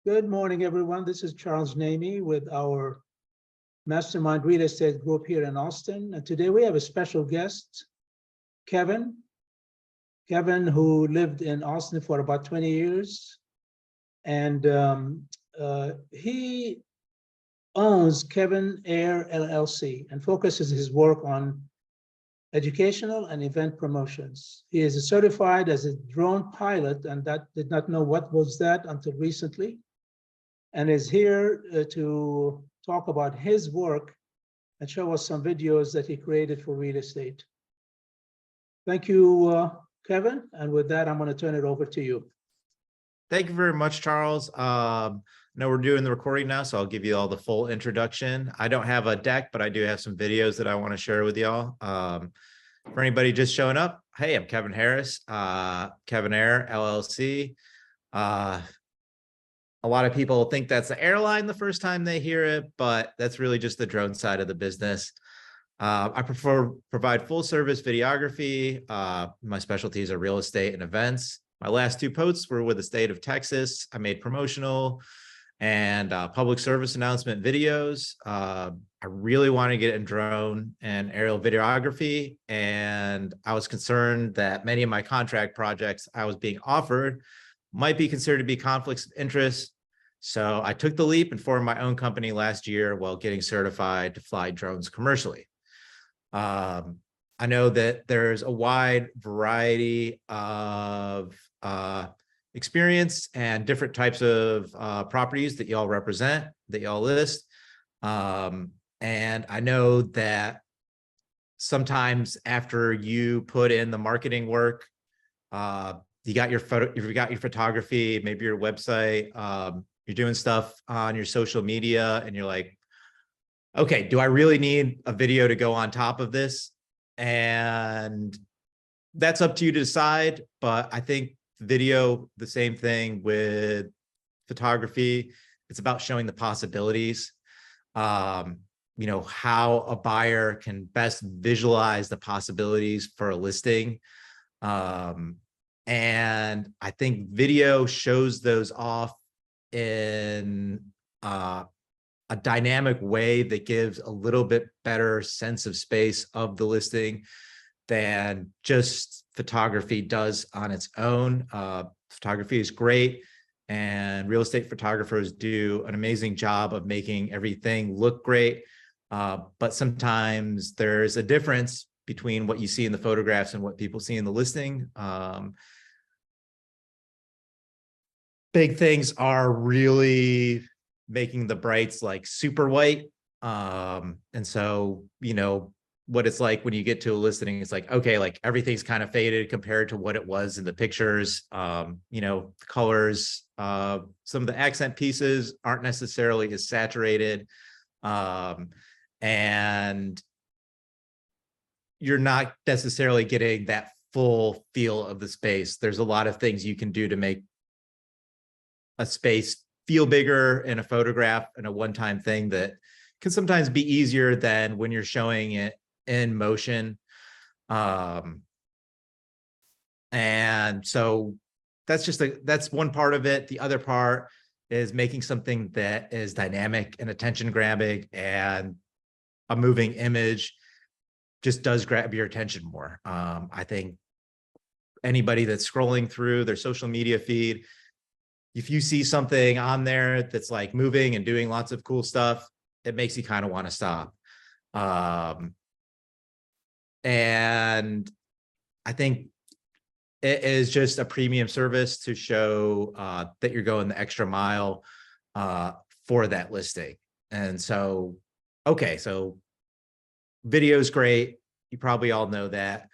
Good morning, everyone. This is Charles Namey with our Mastermind Real Estate Group here in Austin. And today we have a special guest, Kevin. Kevin, who lived in Austin for about 20 years. And he owns Kevin Air LLC and focuses his work on educational and event promotions. He is certified as a drone pilot, and that did not know what was that until recently, and is here to talk about his work and show us some videos that he created for real estate. Thank you, Kevin. And with that, I'm going to turn it over to you. Thank you very much, Charles. I know we're doing the recording now, so I'll give you all the full introduction. I don't have a deck, but I do have some videos that I want to share with y'all. For anybody just showing up, hey, I'm Kevin Harris, Kevin Air LLC. A lot of people think that's the airline the first time they hear it, but that's really just the drone side of the business. I provide full service videography. My specialties are real estate and events. My last two posts were with the state of Texas. I made promotional and public service announcement videos. I really want to get in drone and aerial videography, and I was concerned that many of my contract projects I was being offered might be considered to be conflicts of interest. So I took the leap and formed my own company last year while getting certified to fly drones commercially. I know that there's a wide variety of experience and different types of properties that y'all represent, that y'all list. And I know that sometimes after you put in the marketing work, you got your photography, maybe your website, you're doing stuff on your social media, and you're like, okay, do I really need a video to go on top of this? And that's up to you to decide. But I think video, the same thing with photography. It's about showing the possibilities. You know, how a buyer can best visualize the possibilities for a listing. And I think video shows those off in a dynamic way that gives a little bit better sense of space of the listing than just photography does on its own. Photography is great, and real estate photographers do an amazing job of making everything look great. But sometimes there's a difference between what you see in the photographs and what people see in the listing. Big things are really making the brights like super white. And so, you know, what it's like when you get to a listing, it's like, okay, like everything's kind of faded compared to what it was in the pictures. You know, the colors, some of the accent pieces aren't necessarily as saturated. And you're not necessarily getting that full feel of the space. There's a lot of things you can do to make a space feel bigger in a photograph and a one-time thing that can sometimes be easier than when you're showing it in motion. And so that's one part of it. The other part is making something that is dynamic and attention grabbing, and a moving image just does grab your attention more. I think anybody that's scrolling through their social media feed, if you see something on there that's like moving and doing lots of cool stuff, it makes you kind of want to stop. And I think it is just a premium service to show that you're going the extra mile for that listing. And so, okay, so video is great. You probably all know that.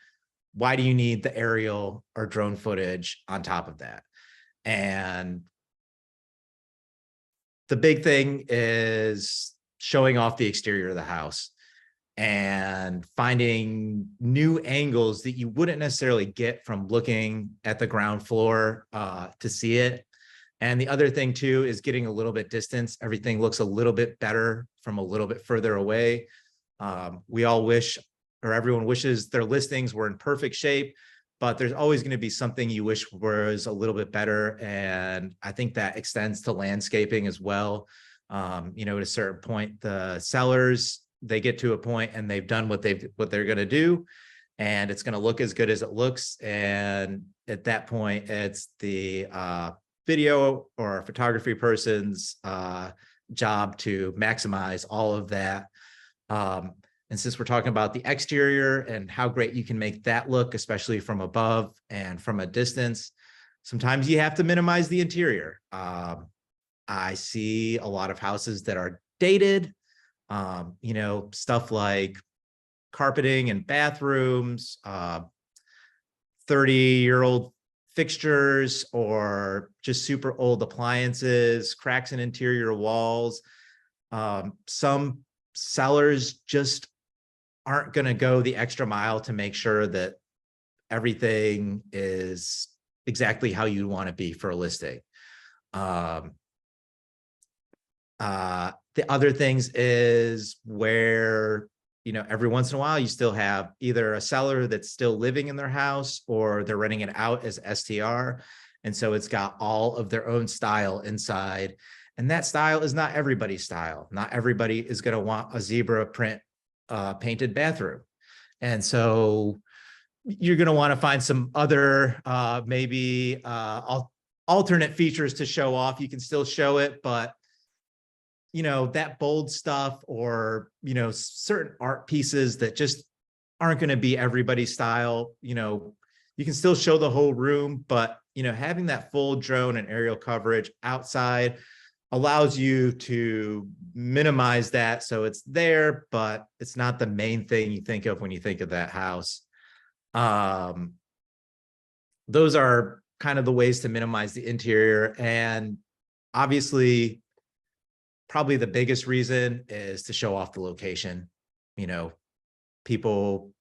Why do you need the aerial or drone footage on top of that? And the big thing is showing off the exterior of the house and finding new angles that you wouldn't necessarily get from looking at the ground floor to see it. And the other thing too is getting a little bit distance. Everything looks a little bit better from a little bit further away. We all wish, or everyone wishes, their listings were in perfect shape, but there's always going to be something you wish was a little bit better. And I think that extends to landscaping as well. You know, at a certain point, the sellers, they get to a point and they've done what they're going to do, and it's going to look as good as it looks. And at that point, it's the video or photography person's job to maximize all of that. And since we're talking about the exterior and how great you can make that look, especially from above and from a distance, sometimes you have to minimize the interior. I see a lot of houses that are dated, you know, stuff like carpeting and bathrooms, 30-year-old fixtures, or just super old appliances, cracks in interior walls. Some sellers just aren't going to go the extra mile to make sure that everything is exactly how you want to be for a listing. The other things is where, you know, every once in a while you still have either a seller that's still living in their house or they're renting it out as STR. And so it's got all of their own style inside. And that style is not everybody's style. Not everybody is going to want a zebra print painted bathroom. And so you're going to want to find some other maybe alternate features to show off. You can still show it, but you know, that bold stuff, or, you know, certain art pieces that just aren't going to be everybody's style. You know, you can still show the whole room, but, you know, having that full drone and aerial coverage outside allows you to minimize that. So it's there, but it's not the main thing you think of when you think of that house. Those are kind of the ways to minimize the interior. And obviously, probably the biggest reason is to show off the location. You know, people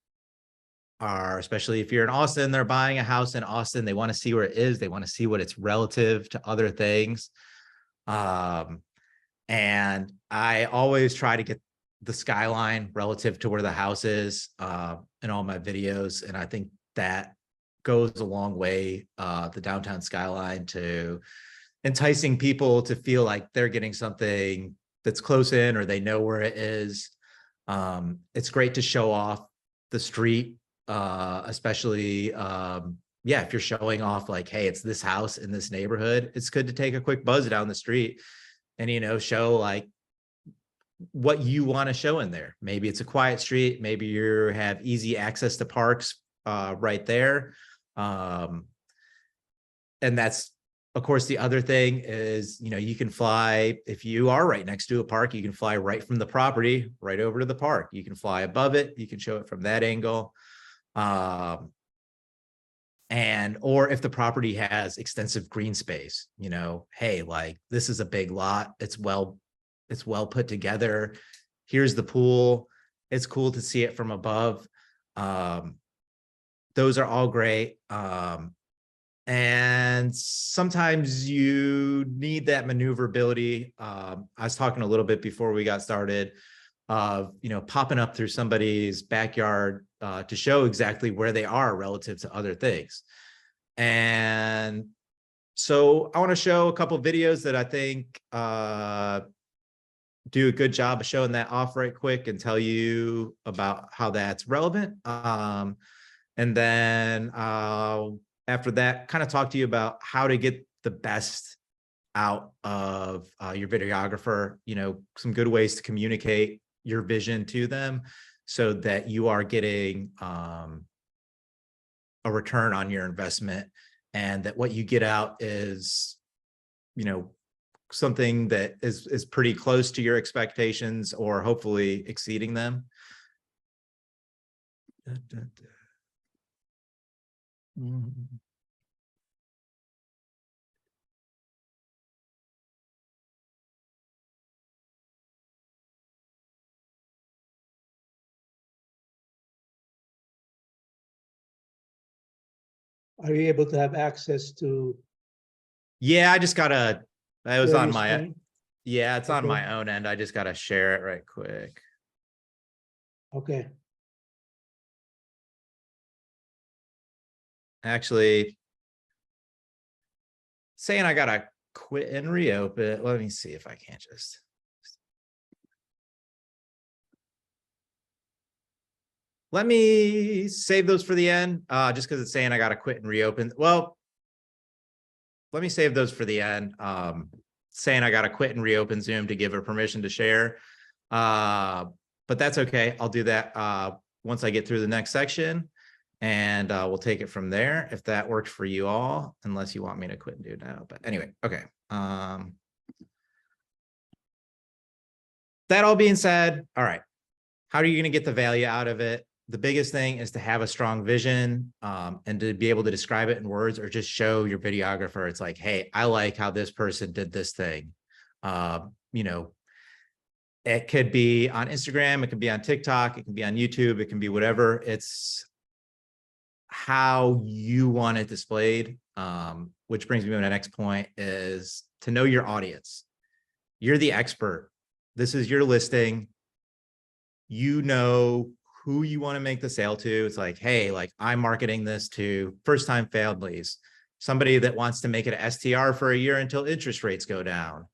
are, especially if you're in Austin, they're buying a house in Austin. They want to see where it is. They want to see what it's relative to other things. And I always try to get the skyline relative to where the house is in all my videos. And I think that goes a long way, the downtown skyline, to enticing people to feel like they're getting something that's close in, or they know where it is. It's great to show off the street, especially, yeah, if you're showing off like, hey, it's this house in this neighborhood, it's good to take a quick buzz down the street and, you know, show like what you want to show in there. Maybe it's a quiet street. Maybe you have easy access to parks right there. And that's, of course, the other thing is, you know, you can fly, if you are right next to a park, you can fly right from the property right over to the park. You can fly above it. You can show it from that angle. And, or if the property has extensive green space, you know, hey, like this is a big lot. It's well put together. Here's the pool. It's cool to see it from above. Those are all great. And sometimes you need that maneuverability. I was talking a little bit before we got started of, you know, popping up through somebody's backyard to show exactly where they are relative to other things. And so I want to show a couple of videos that I think do a good job of showing that off right quick and tell you about how that's relevant. And then after that, kind of talk to you about how to get the best out of your videographer, you know, some good ways to communicate your vision to them so that you are getting a return on your investment, and that what you get out is, you know, something that is pretty close to your expectations or hopefully exceeding them. Are you able to have access to Yeah, I just gotta, that was share on your my, screen? yeah, it's on Okay. my own end. I just gotta share it right quick. Okay. actually, saying I gotta quit and reopen. Let me see if I can't just. Let me save those for the end, just because it's saying I gotta quit and reopen. Well, let me save those for the end. Saying I gotta quit and reopen Zoom to give her permission to share. But that's okay. I'll do that once I get through the next section, and we'll take it from there if that works for you all, unless you want me to quit and do it now. But anyway, okay. That all being said, all right. How are you going to get the value out of it? The biggest thing is to have a strong vision and to be able to describe it in words, or just show your videographer. It's like, hey, I like how this person did this thing. You know, it could be on Instagram, it could be on TikTok, it can be on YouTube, it can be whatever. It's how you want it displayed. Which brings me to my next point, is to know your audience. You're the expert. This is your listing. You know who you want to make the sale to. It's like, hey, like I'm marketing this to first-time families, somebody that wants to make it a STR for a year until interest rates go down,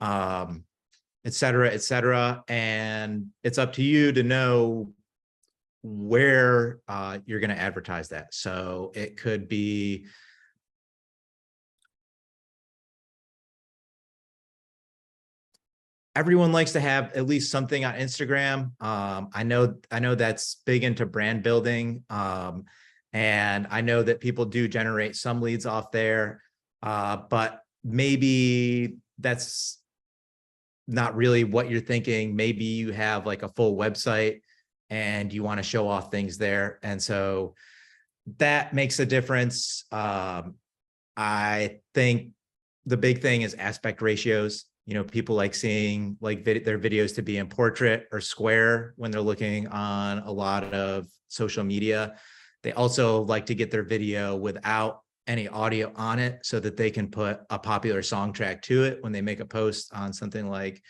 et cetera, et cetera. And it's up to you to know where you're going to advertise that. So it could be everyone likes to have at least something on Instagram. I know that's big into brand building. And I know that people do generate some leads off there, but maybe that's not really what you're thinking. Maybe you have like a full website and you want to show off things there. And so that makes a difference. I think the big thing is aspect ratios. You know, people like seeing like their videos to be in portrait or square when they're looking on a lot of social media. They also like to get their video without any audio on it so that they can put a popular song track to it when they make a post on something like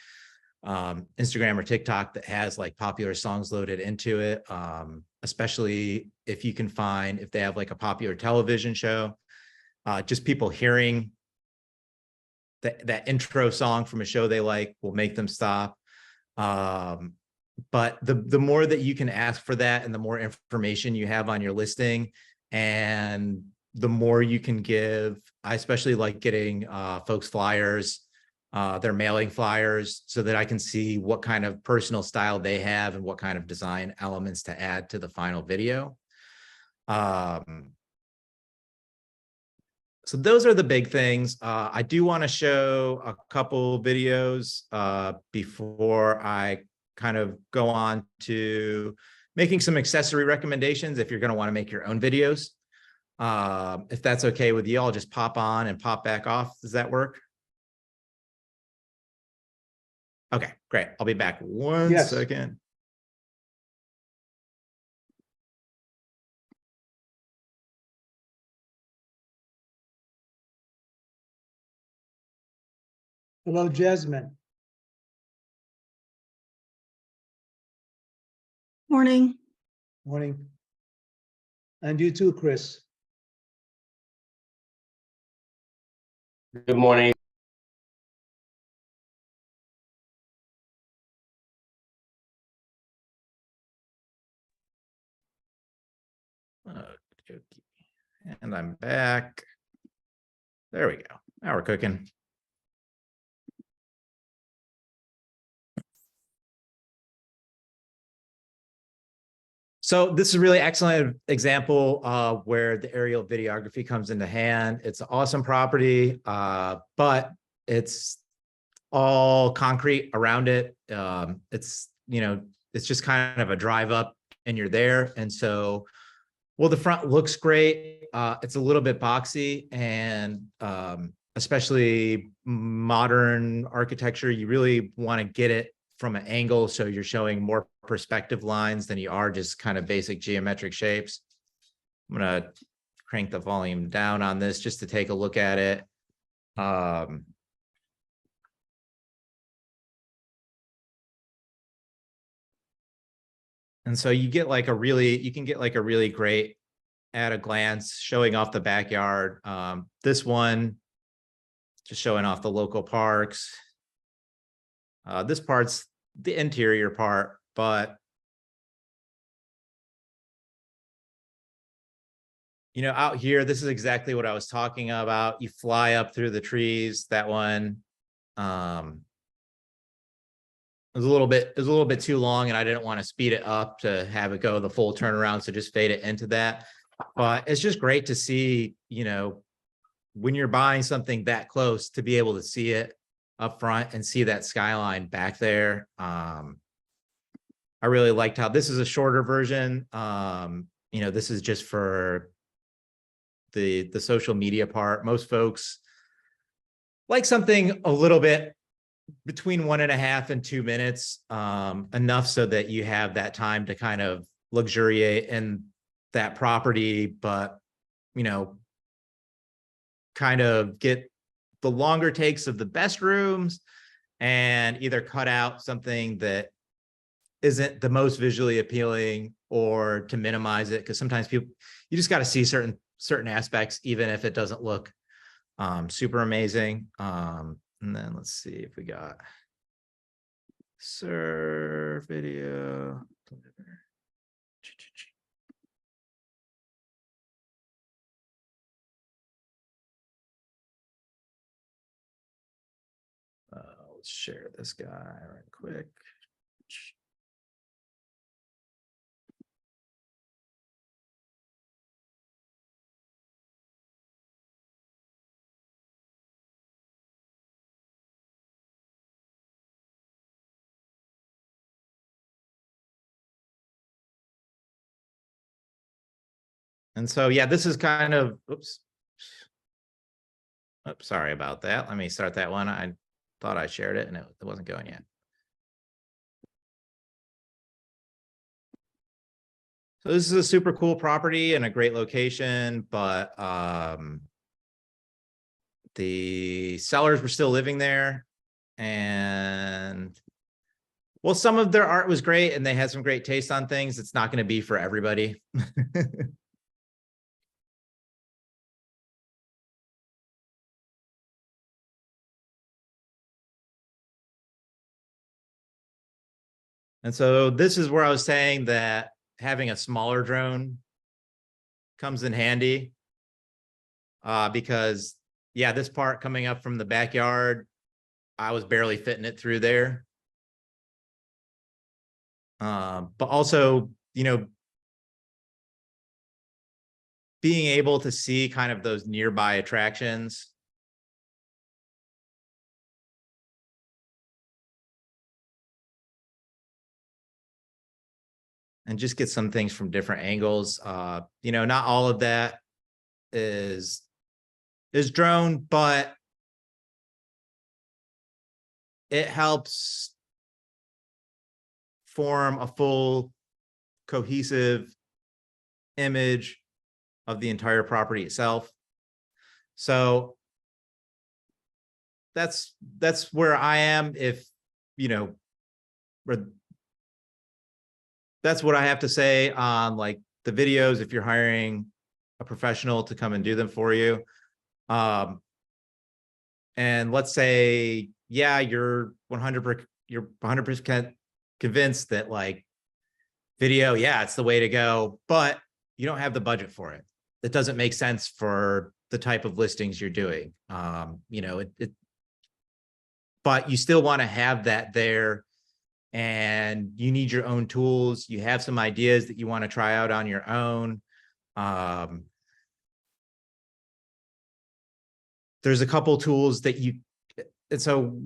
Instagram or TikTok that has like popular songs loaded into it. Especially if you can find, if they have like a popular television show, just people hearing that intro song from a show they like will make them stop. But the more that you can ask for that, and the more information you have on your listing, and the more you can give, I especially like getting folks flyers, their mailing flyers, so that I can see what kind of personal style they have and what kind of design elements to add to the final video. So those are the big things. I do want to show a couple videos before I kind of go on to making some accessory recommendations if you're going to want to make your own videos. If that's okay with you, I'll just pop on and pop back off. Does that work? Okay, great. I'll be back one second. Hello, Jasmine. Morning. Morning. And you too, Chris. Good morning. Okay. And I'm back. There we go. Now we're cooking. So this is a really excellent example where the aerial videography comes into hand. It's an awesome property, but it's all concrete around it. It's, you know, it's just kind of a drive up and you're there. And so, well, the front looks great. It's a little bit boxy, and especially modern architecture, you really want to get it from an angle so you're showing more perspective lines than you are just kind of basic geometric shapes. I'm going to crank the volume down on this just to take a look at it. And so you get like a really, you can get like a really great at a glance, showing off the backyard. This one, just showing off the local parks. This part's the interior part, but out here, this is exactly what I was talking about. You fly up through the trees. That one, it was a little bit too long, and I didn't want to speed it up to have it go the full turnaround. So just fade it into that. But it's just great to see, when you're buying something that close, to be able to see it up front and see that skyline back there. I really liked how this is a shorter version. This is just for the social media part. Most folks like something a little bit between 1.5 and 2 minutes, enough so that you have that time to kind of luxuriate in that property, but kind of get the longer takes of the best rooms and either cut out something that isn't the most visually appealing, or to minimize it, because sometimes you just got to see certain aspects, even if it doesn't look super amazing. And then let's see if we got serve video deliver. Let's share this guy right quick. And so, yeah, this is kind of, oops, sorry about that. Let me start that one. I thought I shared it and it wasn't going yet. So this is a super cool property and a great location, but the sellers were still living there, and well, some of their art was great and they had some great taste on things. It's not going to be for everybody. And so this is where I was saying that having a smaller drone comes in handy, because yeah, this part coming up from the backyard, I was barely fitting it through there. But also, being able to see kind of those nearby attractions. And just get some things from different angles. Not all of that is drone, but it helps form a full cohesive image of the entire property itself. So that's where I am. If that's what I have to say on like the videos, if you're hiring a professional to come and do them for you. And let's say, yeah, you're 100% convinced that like video, yeah, it's the way to go, but you don't have the budget for it. It doesn't make sense for the type of listings you're doing. But you still want to have that there, and you need your own tools. You have some ideas that you want to try out on your own. There's a couple tools that and so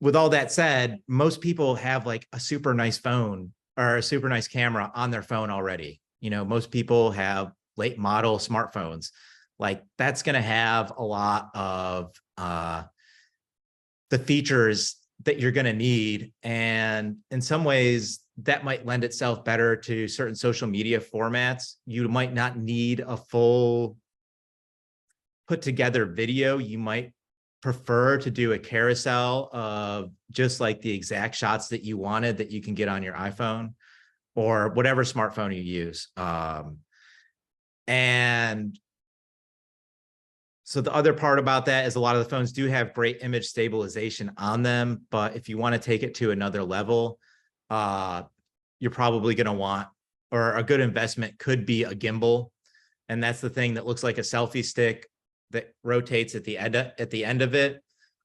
with all that said, most people have like a super nice phone or a super nice camera on their phone already. Most people have late model smartphones. Like that's going to have a lot of the features that you're going to need. And in some ways that might lend itself better to certain social media formats. You might not need a full put together video. You might prefer to do a carousel of just like the exact shots that you wanted that you can get on your iPhone or whatever smartphone you use. And so the other part about that is a lot of the phones do have great image stabilization on them, but if you want to take it to another level, you're probably going to want, or a good investment could be a gimbal. And that's the thing that looks like a selfie stick that rotates at the end of it.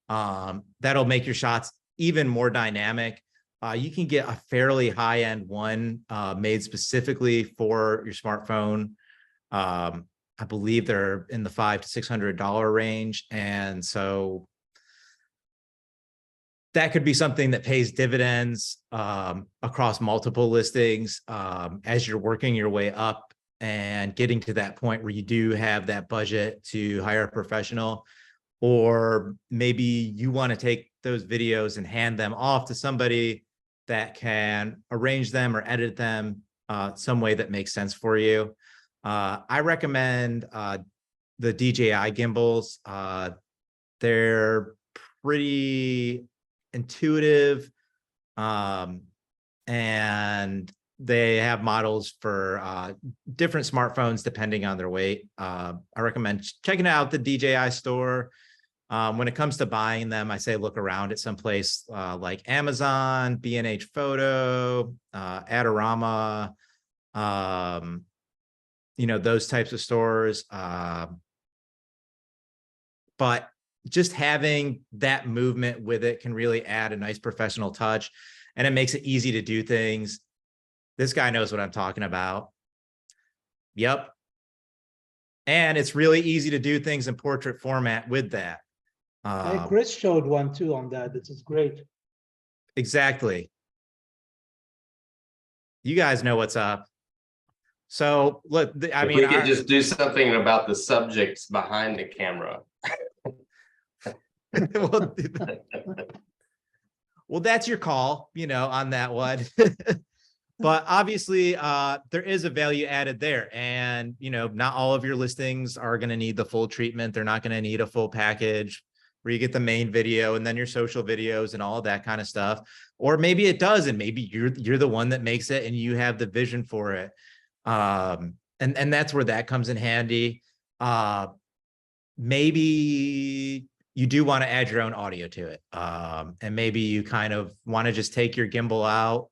That'll make your shots even more dynamic. You can get a fairly high-end one made specifically for your smartphone. I believe they're in the $500 to $600 range. And so that could be something that pays dividends across multiple listings as you're working your way up and getting to that point where you do have that budget to hire a professional. Or maybe you want to take those videos and hand them off to somebody that can arrange them or edit them some way that makes sense for you. I recommend the DJI gimbals. They're pretty intuitive, and they have models for different smartphones depending on their weight. I recommend checking out the DJI store. When it comes to buying them, I say look around at some place like Amazon, B&H Photo, Adorama, those types of stores. But just having that movement with it can really add a nice professional touch, and it makes it easy to do things. This guy knows what I'm talking about. Yep. And it's really easy to do things in portrait format with that. Chris showed one too on that. This is great. Exactly. You guys know what's up. So look, I mean, we could just do something about the subjects behind the camera. well, that's your call, on that one. But obviously, there is a value added there. And, not all of your listings are going to need the full treatment. They're not going to need a full package where you get the main video and then your social videos and all of that kind of stuff. Or maybe it does, and maybe you're the one that makes it and you have the vision for it. And that's where that comes in handy. Maybe you do want to add your own audio to it. And maybe you kind of want to just take your gimbal out,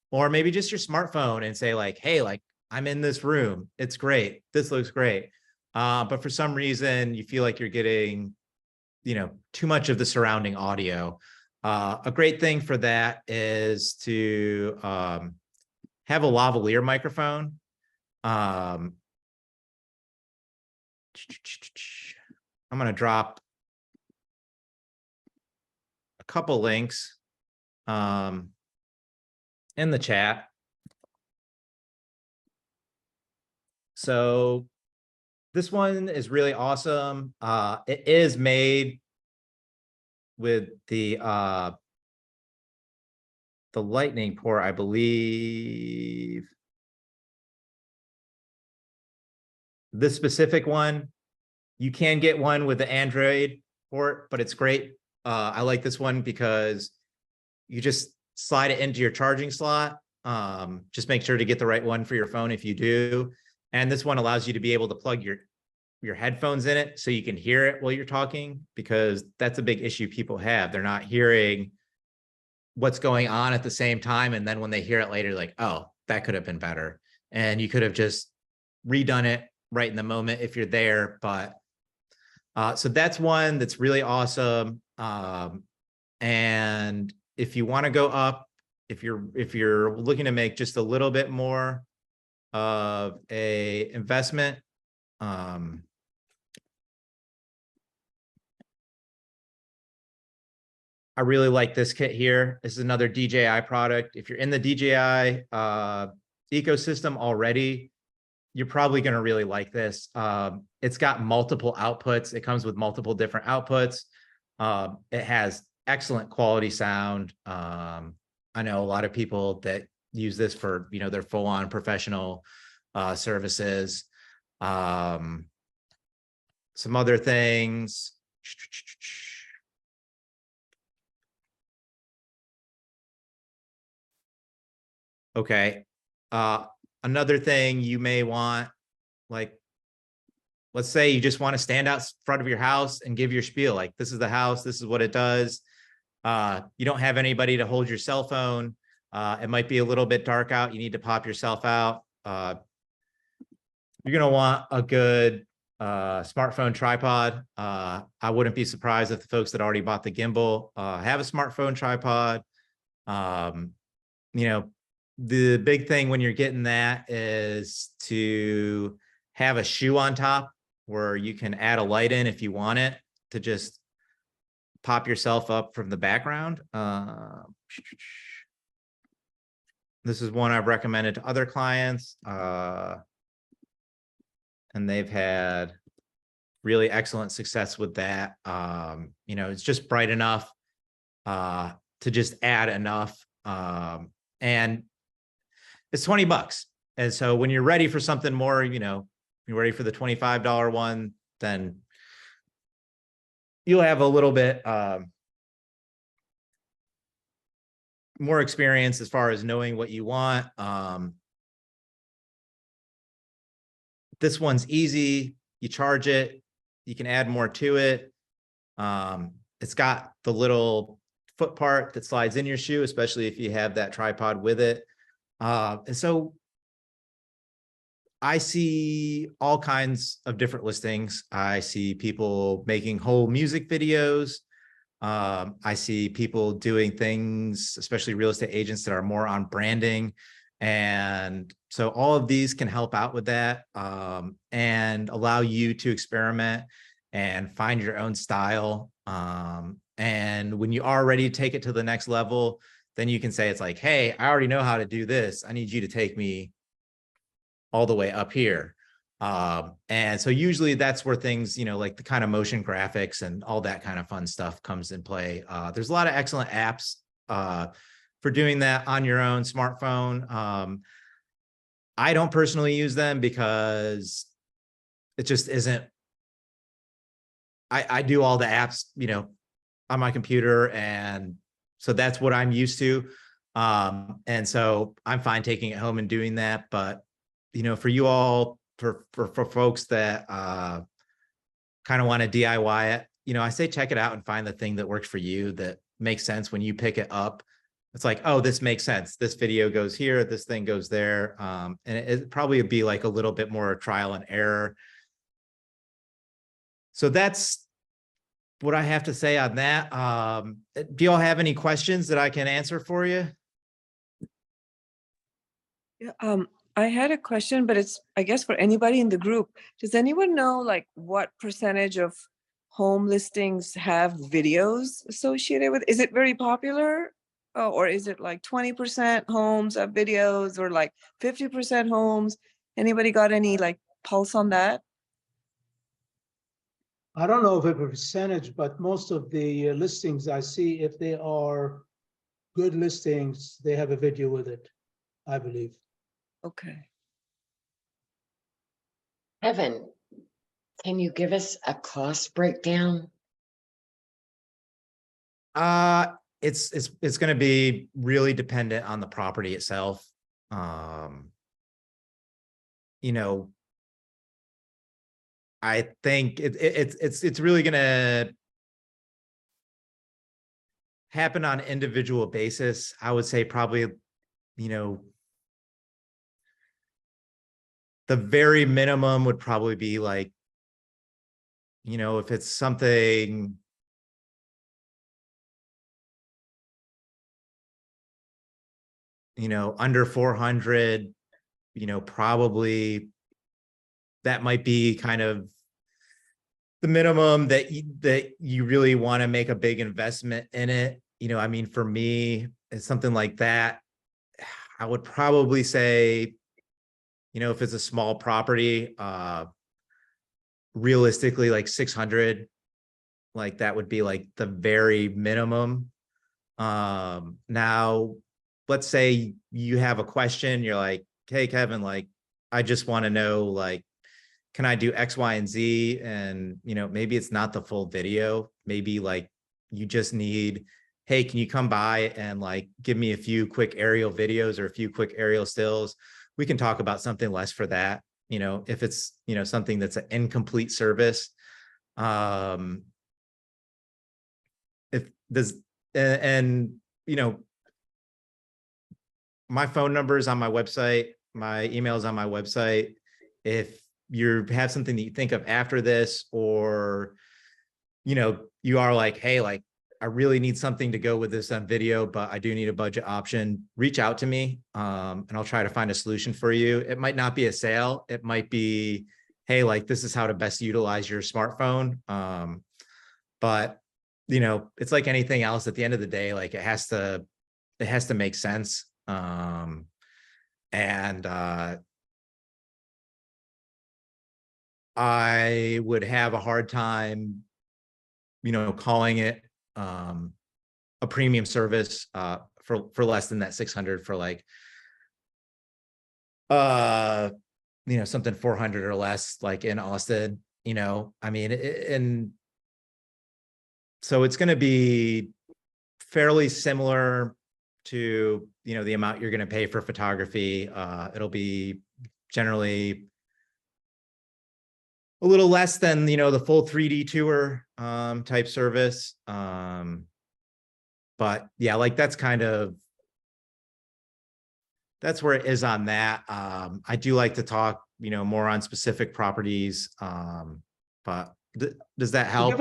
or maybe just your smartphone, and say like, hey, like I'm in this room. It's great. This looks great. But for some reason you feel like you're getting, too much of the surrounding audio. A great thing for that is to have a lavalier microphone. I'm going to drop a couple links in the chat. So this one is really awesome. It is made with the lightning port, I believe. This specific one, you can get one with the Android port, but it's great. I like this one because you just slide it into your charging slot. Just make sure to get the right one for your phone if you do. And this one allows you to be able to plug your headphones in it so you can hear it while you're talking, because that's a big issue people have. They're not hearing what's going on at the same time. And then when they hear it later, like, oh, that could have been better. And you could have just redone it right in the moment if you're there. But so that's one that's really awesome. And if you want to go up, if you're looking to make just a little bit more of a investment, I really like this kit here. This is another DJI product. If you're in the DJI ecosystem already, you're probably going to really like this. It's got multiple outputs. It comes with multiple different outputs. It has excellent quality sound. I know a lot of people that use this for, their full-on professional services. Some other things. Okay. Another thing you may want, like let's say you just want to stand out front of your house and give your spiel, like, this is the house, this is what it does. You don't have anybody to hold your cell phone. It might be a little bit dark out. You need to pop yourself out. You're going to want a good smartphone tripod. I wouldn't be surprised if the folks that already bought the gimbal have a smartphone tripod. You know, the big thing when you're getting that is to have a shoe on top where you can add a light in if you want it to just pop yourself up from the background. This is one I've recommended to other clients, and they've had really excellent success with that. You know, it's just bright enough to just add enough, and it's $20. And so when you're ready for something more, you know, you're ready for the $25 one, then you'll have a little bit more experience as far as knowing what you want. This one's easy. You charge it. You can add more to it. It's got the little foot part that slides in your shoe, especially if you have that tripod with it. And so I see all kinds of different listings. I see people making whole music videos. I see people doing things, especially real estate agents, that are more on branding. And so all of these can help out with that, and allow you to experiment and find your own style. And when you are ready to take it to the next level, then you can say, it's like, hey, I already know how to do this. I need you to take me all the way up here. And so usually that's where things, you know, like the kind of motion graphics and all that kind of fun stuff comes in play. There's a lot of excellent apps for doing that on your own smartphone. I don't personally use them because it just isn't, I do all the apps, you know, on my computer. And so that's what I'm used to. And so I'm fine taking it home and doing that. But, you know, for you all, for folks that kind of want to DIY it, you know, I say check it out and find the thing that works for you, that makes sense when you pick it up. It's like, oh, this makes sense. This video goes here, this thing goes there. And it probably would be like a little bit more trial and error. So that's what I have to say on that. Do y'all have any questions that I can answer for you? Yeah, I had a question, but it's, I guess, for anybody in the group. Does anyone know, like, what percentage of home listings have videos associated with? Is it very popular? Or is it like 20% homes have videos, or like 50% homes? Anybody got any like pulse on that? I don't know if it's a percentage, but most of the listings I see, if they are good listings, they have a video with it, I believe. Okay. Evan, can you give us a cost breakdown? It's going to be really dependent on the property itself. You know, I think it's really going to happen on an individual basis. I would say probably, you know, the very minimum would probably be like, you know, if it's something, you know, under 400, you know, probably that might be kind of the minimum that you really want to make a big investment in it. You know, I mean, for me, it's something like that. I would probably say, you know, if it's a small property, realistically, like 600, like that would be like the very minimum. Now, let's say you have a question, you're like, hey, Kevin, like, I just want to know, like, can I do X, Y, and Z? And, you know, maybe it's not the full video. Maybe like you just need, hey, can you come by and like give me a few quick aerial videos or a few quick aerial stills? We can talk about something less for that. you know, if it's, you know, something that's an incomplete service, if there's, and, you know, my phone number is on my website, my email is on my website. If you have something that you think of after this, or, you know, you are like, hey, like, I really need something to go with this on video, but I do need a budget option, reach out to me, and I'll try to find a solution for you. It might not be a sale. It might be, hey, like, this is how to best utilize your smartphone. But, you know, it's like anything else at the end of the day, like it has to make sense. I would have a hard time, you know, calling it a premium service for less than that 600 for like you know, something 400 or less, like in Austin, you know, I mean, and so it's going to be fairly similar to, you know, the amount you're going to pay for photography. It'll be generally a little less than, you know, the full 3D tour type service. But yeah, like that's where it is on that. I do like to talk, you know, more on specific properties. But does that help?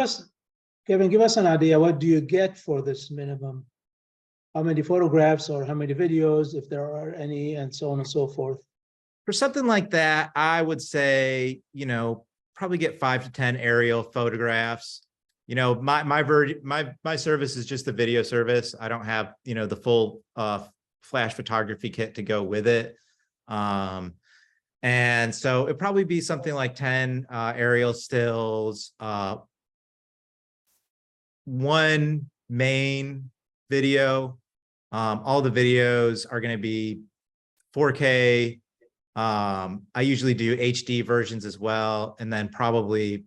Kevin, give us an idea. What do you get for this minimum? How many photographs or how many videos, if there are any, and so on and so forth? For something like that, I would say, you know, probably get 5 to 10 aerial photographs. You know, my service is just a video service. I don't have, you know, the full flash photography kit to go with it. And so it'd probably be something like 10 aerial stills, one main video. All the videos are going to be 4K. I usually do HD versions as well. And then probably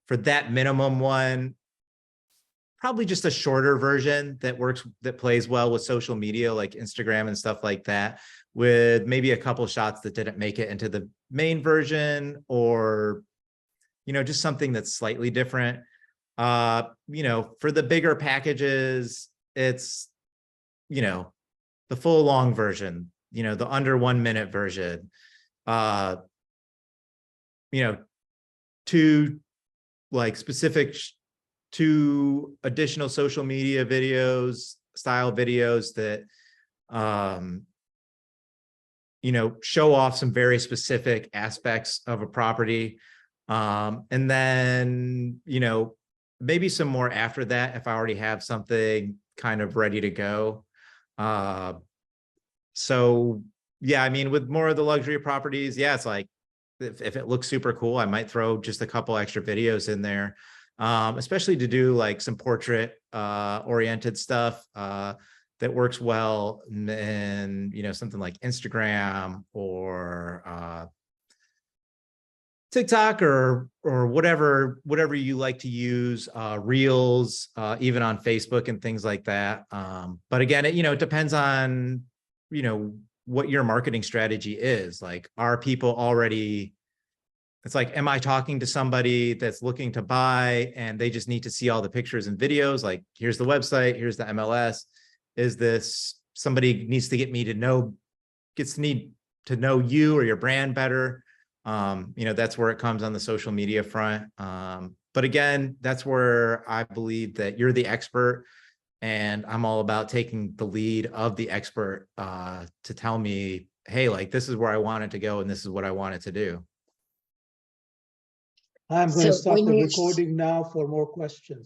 for that minimum one, probably just a shorter version that plays well with social media, like Instagram and stuff like that, with maybe a couple shots that didn't make it into the main version, or, you know, just something that's slightly different. You know, for the bigger packages, it's, you know, the full long version, you know, the under 1 minute version, you know, two additional social media videos, style videos that, you know, show off some very specific aspects of a property. And then, you know, maybe some more after that, if I already have something kind of ready to go. So yeah, I mean, with more of the luxury properties, yeah, it's like, if it looks super cool, I might throw just a couple extra videos in there, especially to do like some portrait oriented stuff that works well in, you know, something like Instagram or TikTok or whatever you like to use, Reels, even on Facebook and things like that. But again, you know, it depends on, you know, what your marketing strategy is. Like, are people already, it's like, am I talking to somebody that's looking to buy and they just need to see all the pictures and videos? Like, here's the website, here's the MLS. Is this somebody needs to need to know you or your brand better? You know, that's where it comes on the social media front. But again, that's where I believe that you're the expert, and I'm all about taking the lead of the expert to tell me, hey, like, this is where I want it to go and this is what I want it to do. I'm going to So stop when the you- recording now for more questions.